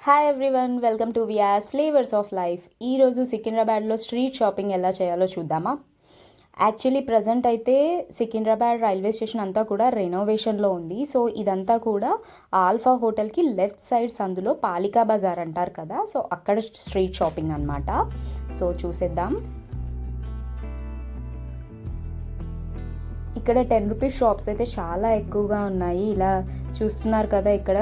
Hi everyone, welcome to Viyas flavours of life. ఈరోజు సికింద్రాబాద్లో street shopping ఎలా చేయాలో చూద్దామా. యాక్చువల్లీ ప్రజెంట్ అయితే సికింద్రాబాద్ రైల్వే స్టేషన్ అంతా కూడా రెనోవేషన్లో ఉంది. సో ఇదంతా కూడా ఆల్ఫా హోటల్కి లెఫ్ట్ సైడ్ సందులో పాలికా బజార్ అంటారు కదా, సో అక్కడ స్ట్రీట్ షాపింగ్ అనమాట. సో చూసేద్దాం. ఇక్కడ 10 రూపీస్ షాప్స్ అయితే చాలా ఎక్కువగా ఉన్నాయి. ఇలా చూస్తున్నారు కదా, ఇక్కడ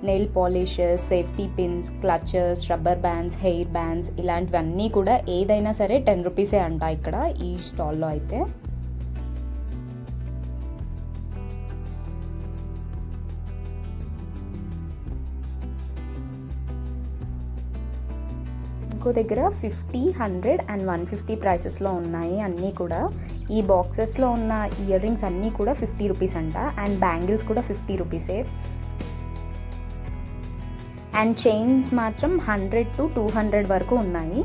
nail polishes, safety pins, clutches, rubber bands, hair bands ఇలాంటివన్నీ కూడా ఏదైనా సరే 10 రూపీసే అంట ఇక్కడ ఈ స్టాల్లో అయితే. ఇంకో దగ్గర 50, 100 అండ్ 150 ప్రైసెస్లో ఉన్నాయి అన్నీ కూడా. ఈ బాక్సెస్లో ఉన్న ఇయర్ రింగ్స్ అన్నీ కూడా 50 రూపీస్ అంట, అండ్ బ్యాంగిల్స్ కూడా 50 రూపీసే. అండ్ చైన్స్ మాత్రం 100 to 200 వరకు ఉన్నాయి.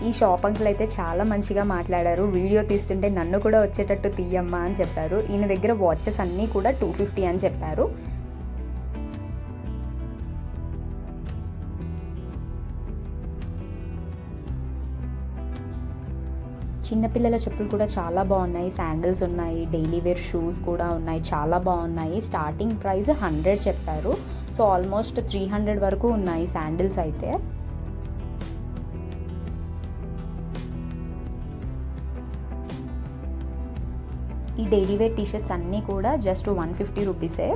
ఈ షాప్ అంకుల్ అయితే చాలా మంచిగా మాట్లాడారు. వీడియో తీస్తుంటే నన్ను కూడా వచ్చేటట్టు తీయమ్మా అని చెప్పారు. ఈయన దగ్గర వాచెస్ అన్నీ కూడా 250 అని చెప్పారు. చిన్నపిల్లల చెప్పులు కూడా చాలా బాగున్నాయి. శాండిల్స్ ఉన్నాయి, డైలీ వేర్ షూస్ కూడా ఉన్నాయి, చాలా బాగున్నాయి. స్టార్టింగ్ ప్రైస్ 100 చెప్పారు. సో ఆల్మోస్ట్ 300 వరకు ఉన్నాయి శాండిల్స్ అయితే. ఈ డైలీ వేర్ టీషర్ట్స్ అన్నీ కూడా జస్ట్ 150 రూపీసే.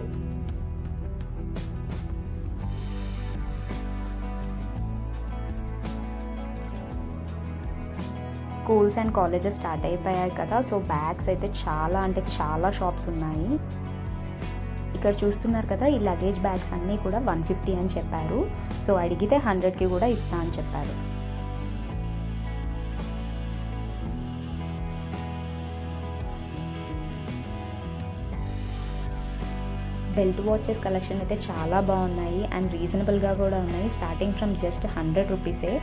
స్కూల్స్ అండ్ కాలేజెస్ స్టార్ట్ అయిపోయాయి కదా, సో బ్యాగ్స్ అయితే చాలా అంటే చాలా షాప్స్ ఉన్నాయి. ఇక్కడ చూస్తున్నారు కదా, ఈ లగేజ్ బ్యాగ్స్ అన్నీ కూడా 150 అని చెప్పారు. సో అడిగితే 100కి కూడా ఇస్తా అని చెప్పారు. బెల్ట్ వాచెస్ కలెక్షన్ అయితే చాలా బాగున్నాయి అండ్ రీజనబుల్గా కూడా ఉన్నాయి. స్టార్టింగ్ ఫ్రమ్ జస్ట్ 100 రూపీసే.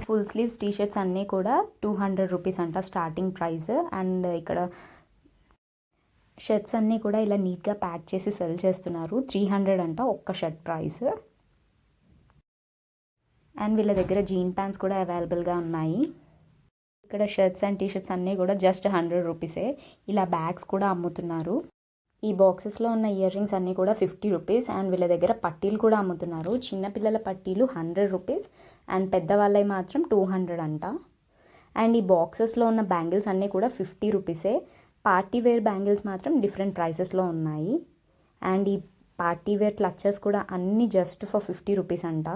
ఫుల్ స్లీవ్స్ టీషర్ట్స్ అన్నీ కూడా 200 రూపీస్ అంట స్టార్టింగ్ ప్రైస్. అండ్ ఇక్కడ షర్ట్స్ అన్నీ కూడా ఇలా నీట్గా ప్యాక్ చేసి సెల్ చేస్తున్నారు. 300 అంట ఒక్క షర్ట్ ప్రైస్. అండ్ వీళ్ళ దగ్గర జీన్ ప్యాంట్స్ కూడా అవైలబుల్గా ఉన్నాయి. ఇక్కడ షర్ట్స్ అండ్ టీషర్ట్స్ అన్నీ కూడా జస్ట్ 100 రూపీసే. ఇలా బ్యాగ్స్ కూడా అమ్ముతున్నారు. ఈ బాక్సెస్లో ఉన్న ఇయర్ రింగ్స్ అన్నీ కూడా 50 రూపీస్. అండ్ వీళ్ళ దగ్గర పట్టీలు కూడా అమ్ముతున్నారు. చిన్నపిల్లల పట్టీలు 100 రూపీస్ అండ్ పెద్దవాళ్ళవి మాత్రం 200 అంట. అండ్ ఈ బాక్సెస్లో ఉన్న బ్యాంగిల్స్ అన్నీ కూడా 50 రూపీసే. పార్టీ వేర్ బ్యాంగిల్స్ మాత్రం డిఫరెంట్ ప్రైసెస్లో ఉన్నాయి. అండ్ ఈ పార్టీ వేర్ క్లచెస్ కూడా అన్నీ జస్ట్ ఫర్ 50 రూపీస్ అంట.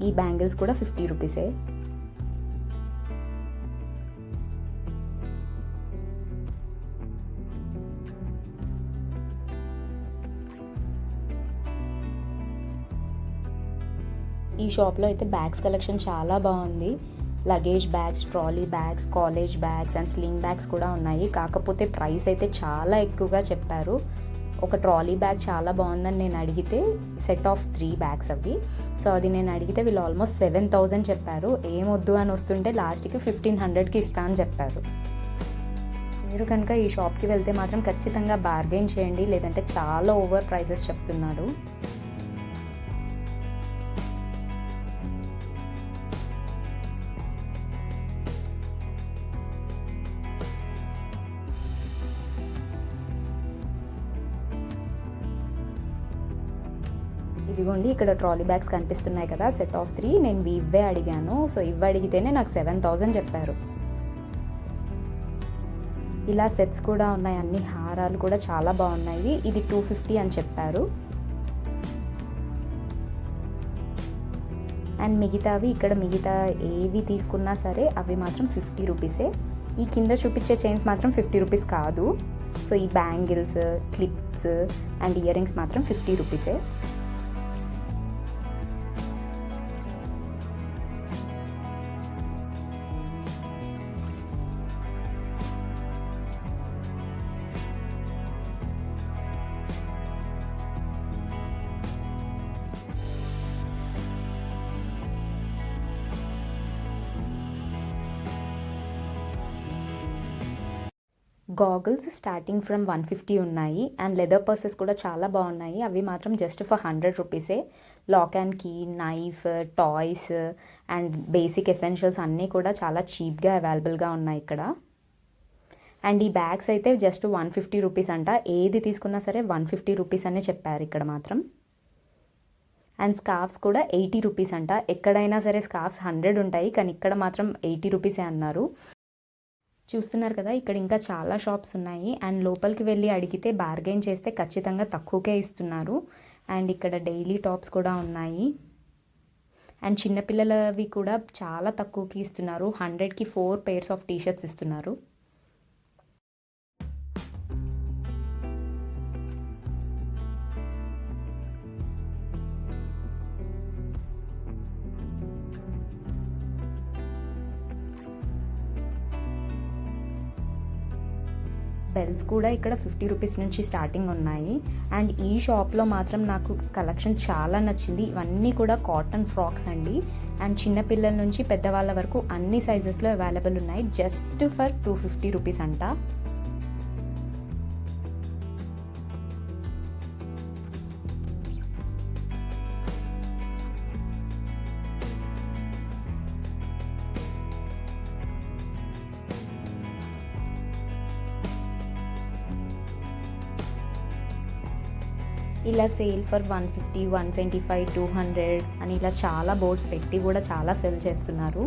ఈ బ్యాంగిల్స్ కూడా 50 రూపీసే. ఈ షాప్లో అయితే బ్యాగ్స్ కలెక్షన్ చాలా బాగుంది. Luggage bags, trolley bags, college bags and sling bags కూడా ఉన్నాయి. కాకపోతే ప్రైస్ అయితే చాలా ఎక్కువగా చెప్పారు. ఒక ట్రాలీ బ్యాగ్ చాలా బాగుందని నేను అడిగితే సెట్ ఆఫ్ 3 బ్యాగ్స్ అవి. సో అది నేను అడిగితే వీళ్ళు ఆల్మోస్ట్ 7,000 చెప్పారు. ఏమొద్దు అని వస్తుంటే లాస్ట్కి 1,500కి ఇస్తా అని చెప్పారు. మీరు కనుక ఈ షాప్కి వెళ్తే మాత్రం ఖచ్చితంగా బార్గెయిన్ చేయండి, లేదంటే చాలా ఓవర్ ప్రైసెస్ చెప్తున్నారు. ఇదిగోండి, ఇక్కడ ట్రాలీ బ్యాగ్స్ కనిపిస్తున్నాయి కదా, సెట్ ఆఫ్ 3. నేను ఇవే అడిగాను. సో ఇవి అడిగితేనే నాకు 7,000 చెప్పారు. ఇలా సెట్స్ కూడా ఉన్నాయి. అన్ని హారాలు కూడా చాలా బాగున్నాయి. ఇది 250 అని చెప్పారు. అండ్ మిగతావి ఇక్కడ మిగతా ఏవి తీసుకున్నా సరే అవి మాత్రం 50 రూపీసే. ఈ కింద చూపించే చైన్స్ మాత్రం 50 రూపీస్ కాదు. సో ఈ bangles, clips and ear rings మాత్రం 50 రూపీసే. గాగుల్స్ స్టార్టింగ్ ఫ్రమ్ 150 ఉన్నాయి అండ్ లెదర్ పర్సెస్ కూడా చాలా బాగున్నాయి. అవి మాత్రం జస్ట్ ఫర్ 100 రూపీసే. Lock and key, knife, toys and basic essentials అన్నీ కూడా చాలా చీప్గా అవైలబుల్గా ఉన్నాయి ఇక్కడ. అండ్ ఈ బ్యాగ్స్ అయితే జస్ట్ 150 రూపీస్ అంట. ఏది తీసుకున్నా సరే 150 రూపీస్ అనే చెప్పారు ఇక్కడ మాత్రం. అండ్ స్కార్ఫ్స్ కూడా 80 రూపీస్ అంట. ఎక్కడైనా సరే స్కార్ఫ్స్ 100 ఉంటాయి, కానీ ఇక్కడ మాత్రం 80 రూపీసే అన్నారు. చూస్తున్నారు కదా, ఇక్కడ ఇంకా చాలా షాప్స్ ఉన్నాయి అండ్ లోపలికి వెళ్ళి అడిగితే బార్గెన్ చేస్తే ఖచ్చితంగా తక్కువకే ఇస్తున్నారు. అండ్ ఇక్కడ డైలీ టాప్స్ కూడా ఉన్నాయి అండ్ చిన్నపిల్లలవి కూడా చాలా తక్కువకి ఇస్తున్నారు. 100కి 4 pairs ఆఫ్ టీషర్ట్స్ ఇస్తున్నారు. బెల్స్ కూడా ఇక్కడ 50 రూపీస్ నుంచి స్టార్టింగ్ ఉన్నాయి. అండ్ ఈ షాప్లో మాత్రం నాకు కలెక్షన్ చాలా నచ్చింది. ఇవన్నీ కూడా కాటన్ ఫ్రాక్స్ అండి. అండ్ చిన్నపిల్లల నుంచి పెద్దవాళ్ళ వరకు అన్ని సైజెస్లో అవైలబుల్ ఉన్నాయి. జస్ట్ ఫర్ 250 రూపీస్ అంట. ఇలా సేల్ ఫర్ 150, 125, 200 అని ఇలా చాలా బోర్డ్స్ పెట్టి కూడా చాలా సెల్ చేస్తున్నారు.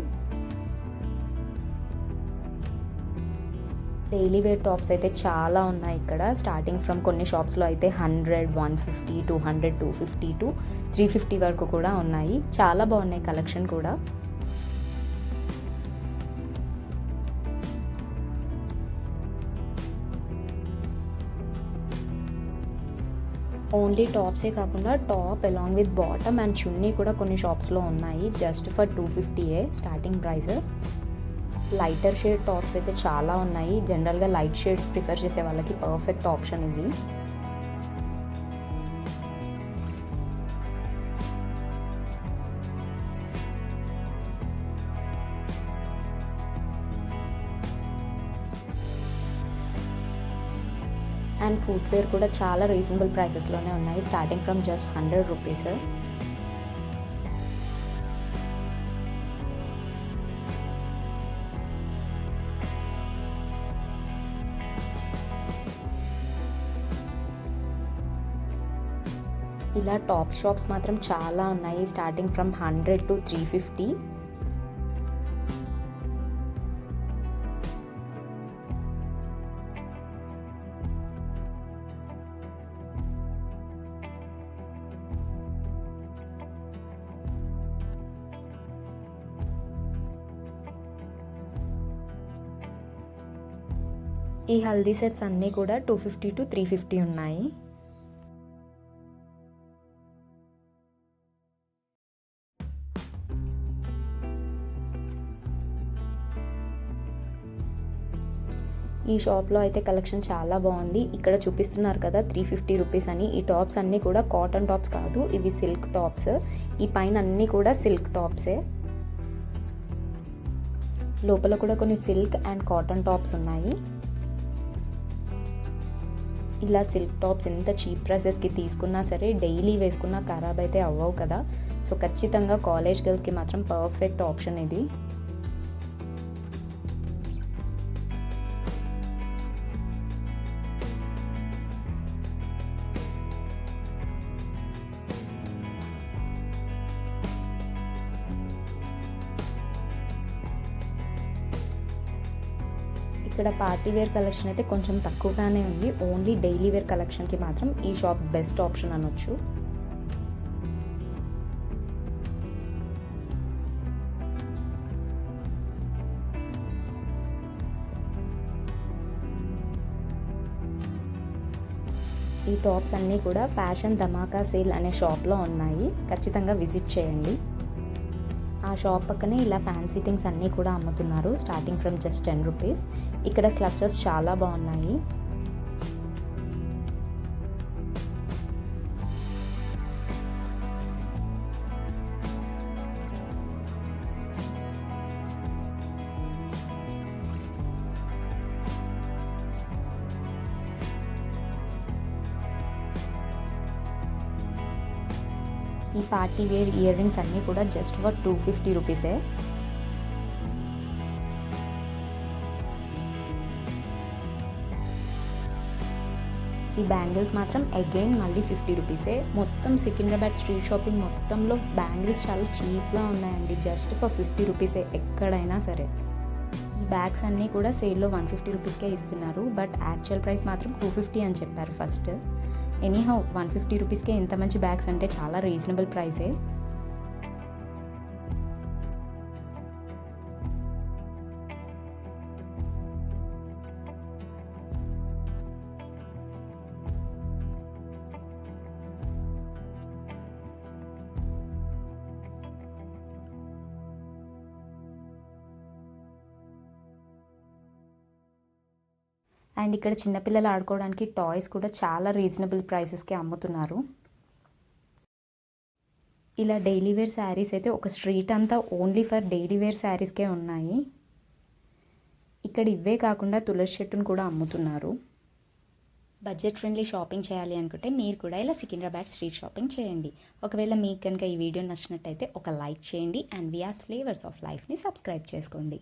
డైలీ వేర్ టాప్స్ అయితే చాలా ఉన్నాయి ఇక్కడ. స్టార్టింగ్ ఫ్రమ్ కొన్ని షాప్స్లో అయితే 100, 150, 200, 250 to 350 వరకు కూడా ఉన్నాయి. చాలా బాగున్నాయి కలెక్షన్ కూడా. ఓన్లీ టాప్సే కాకుండా top along with bottom and chunni కూడా కొన్ని షాప్స్లో ఉన్నాయి. Just for 250 starting price. Lighter shade tops అయితే చాలా ఉన్నాయి. జనరల్గా లైట్ షేడ్స్ ప్రిఫర్ చేసే వాళ్ళకి పర్ఫెక్ట్ ఆప్షన్ ఇది. అండ్ ఫుట్వేర్ కూడా చాలా రీజనబుల్ ప్రైసెస్లోనే ఉన్నాయి. Starting from just 100 rupees. ఇలా టాప్ షాప్స్ మాత్రం చాలా ఉన్నాయి. Starting from 100 to 350. ఈ హల్దీ సెట్స్ అన్నీ కూడా 250 to 350 ఉన్నాయి. ఈ షాప్లో అయితే కలెక్షన్ చాలా బాగుంది. ఇక్కడ చూపిస్తున్నారు కదా 350 రూపీస్ అని. ఈ టాప్స్ అన్నీ కూడా కాటన్ టాప్స్ కాదు, ఇవి సిల్క్ టాప్స్. ఈ పైన అన్నీ కూడా సిల్క్ టాప్సే. లోపల కూడా కొన్ని సిల్క్ అండ్ కాటన్ టాప్స్ ఉన్నాయి. ఇలా సిల్క్ టాప్స్ ఎంత చీప్ ప్రైసెస్కి తీసుకున్నా సరే డైలీ వేసుకున్నా ఖరాబ్ అయితే అవ్వవు కదా. సో ఖచ్చితంగా కాలేజ్ గర్ల్స్కి మాత్రం పర్ఫెక్ట్ ఆప్షన్ ఇది. ఇక్కడ పార్టీ వేర్ కలెక్షన్ అయితే కొంచెం తక్కువగానే ఉంది. ఓన్లీ డైలీ వేర్ కలెక్షన్కి మాత్రం ఈ షాప్ బెస్ట్ ఆప్షన్ అనొచ్చు. ఈ టాప్స్ అన్నీ కూడా ఫ్యాషన్ ధమాకా సేల్ అనే షాప్లో ఉన్నాయి. ఖచ్చితంగా విజిట్ చేయండి. ఆ షాప్ పక్కనే ఇలా ఫ్యాన్సీ థింగ్స్ అన్నీ కూడా అమ్ముతున్నారు. Starting from just 10 rupees. ఇక్కడ క్లచెస్ చాలా బాగున్నాయి. ఈ పార్టీ వేర్ ఇయర్ రింగ్స్ అన్నీ కూడా జస్ట్ ఫర్ 250 రూపీసే. ఈ బ్యాంగిల్స్ మాత్రం అగైన్ మళ్ళీ 50 రూపీసే. మొత్తం సికింద్రాబాద్ స్ట్రీట్ షాపింగ్ మొత్తంలో బ్యాంగిల్స్ చాలా చీప్గా ఉన్నాయండి, జస్ట్ ఫర్ 50 రూపీసే ఎక్కడైనా సరే. ఈ బ్యాగ్స్ అన్నీ కూడా సేల్లో 150 రూపీస్కే ఇస్తున్నారు, బట్ యాక్చువల్ ప్రైస్ మాత్రం 250 అని చెప్పారు ఫస్ట్. ఎనీహౌ 150 రూపీస్కే ఇంత మంచి బ్యాగ్స్ అంటే చాలా రీజనబుల్ ప్రైసే. అండ్ ఇక్కడ చిన్నపిల్లలు ఆడుకోవడానికి టాయ్స్ కూడా చాలా రీజనబుల్ ప్రైసెస్కి అమ్ముతున్నారు. ఇలా డైలీ వేర్ శారీస్ అయితే ఒక స్ట్రీట్ అంతా ఓన్లీ ఫర్ డైలీ వేర్ శారీస్కే ఉన్నాయి. ఇక్కడ ఇవే కాకుండా తులసి చెట్టును కూడా అమ్ముతున్నారు. బడ్జెట్ ఫ్రెండ్లీ షాపింగ్ చేయాలి అనుకుంటే మీరు కూడా ఇలా సికింద్రాబాద్ స్ట్రీట్ షాపింగ్ చేయండి. ఒకవేళ మీకు కనుక ఈ వీడియో నచ్చినట్టయితే ఒక లైక్ చేయండి అండ్ వియాస్ ఫ్లేవర్స్ ఆఫ్ లైఫ్ని సబ్స్క్రైబ్ చేసుకోండి.